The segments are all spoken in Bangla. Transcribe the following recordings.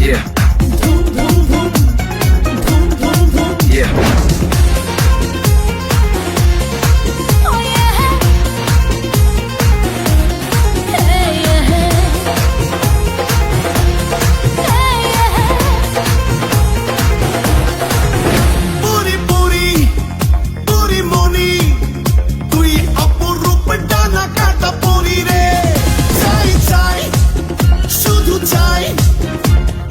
Yeah. Boom, boom, boom. Boom, boom, boom. Yeah. Oh yeah. Hey yeah. Hey yeah. Puri puri, puri moni, tui অপরূপ ডানা কাটা পরি রে। চাই চাই, শুধু চাই,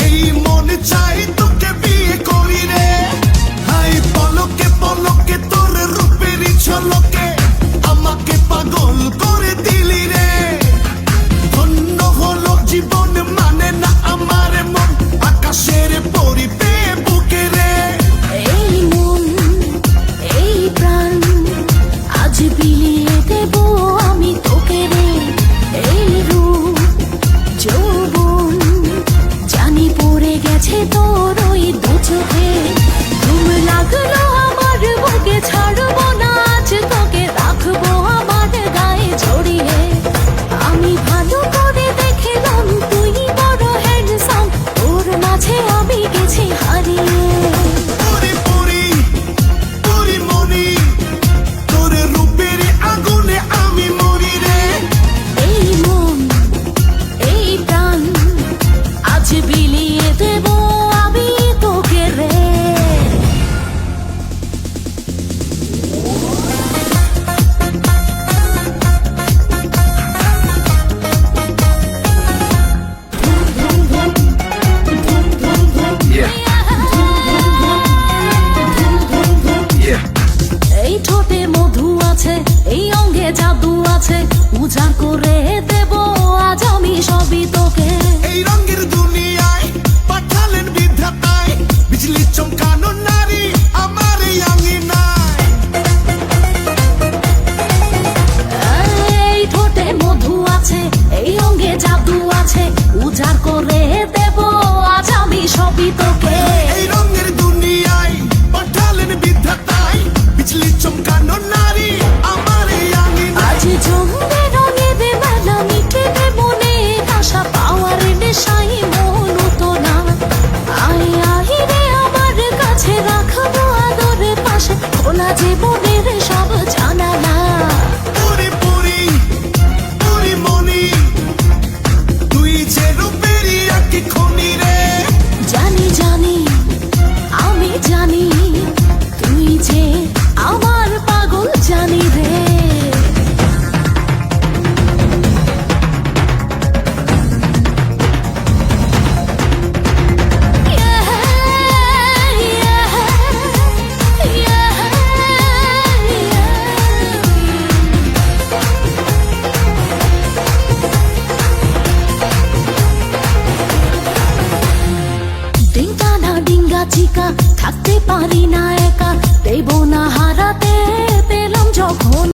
এই মনে চাই তোকে বিয়ে করি রে। হাই পলকে পলকে তোর রূপেরই ঝলকে আমাকে পাগল করে দিলি রে। ধন্য হলো জীবন মানে না আমার মন আকাশের পরি পেয়ে বুকে রে। এই মন এই প্রাণ আজ বিলিয়ে দেব আমি তোকে রে। এই রূপ যৌবন জানি পড়ে গেছে তোর ওই দু চোখে। ঘুম লাগলো আমার বুকে ছাড়বো না আজ তোকে রাখবো আমার গায়ে জড়িয়ে। আমি ভালো করে দেখলাম তুই বড় হ্যান্ডসাম তোর মাঝে আমি গেছি হারিয়ে। পুরি পুরি পুরি মনি তোর রূপের আগুনে আমি মরি রে। এই মন এই প্রাণ আজ বিলিয়ে দেব আমি তোকে রে। Yeah. Yeah. এই ঠোঁটে মধু আছে এই অঙ্গে জাদু আছে উজাড় করে দেব আজ আমি সবই তোকে। এই রঙের দুনিয়ায় পাঠালেন বিধাতায় বিজলি চমকানো নারী আমার এই আঙিনায়। এই ঠোঁটে মধু আছে এই অঙ্গে জাদু আছে উজাড় করে দেব আজ আমি সবই তোকে। এই রঙের দুনিয়ায় পাঠালেন বিধাতায় বিজলি চমকানো নারী আমার এই আঙিনায়। আজ জমবে রঙের বেলা মিটেবে মনে আশা পাওয়ার নেশাই মন তো না। আয় আহি রে আমার কাছে রাখবো আদর পাশে খোলা জীবনের সব জানালা। পুরি পুরি পুরি মনি তুই যে রূপেরই একই খনি রে। জানি জানি আমি জানি তুই যে আমার পাগল জানি রে। ডিঙ্গা না ডিঙ্গা চিকা থাকতে পারি না একা দেব না হারাতে পেলাম যখন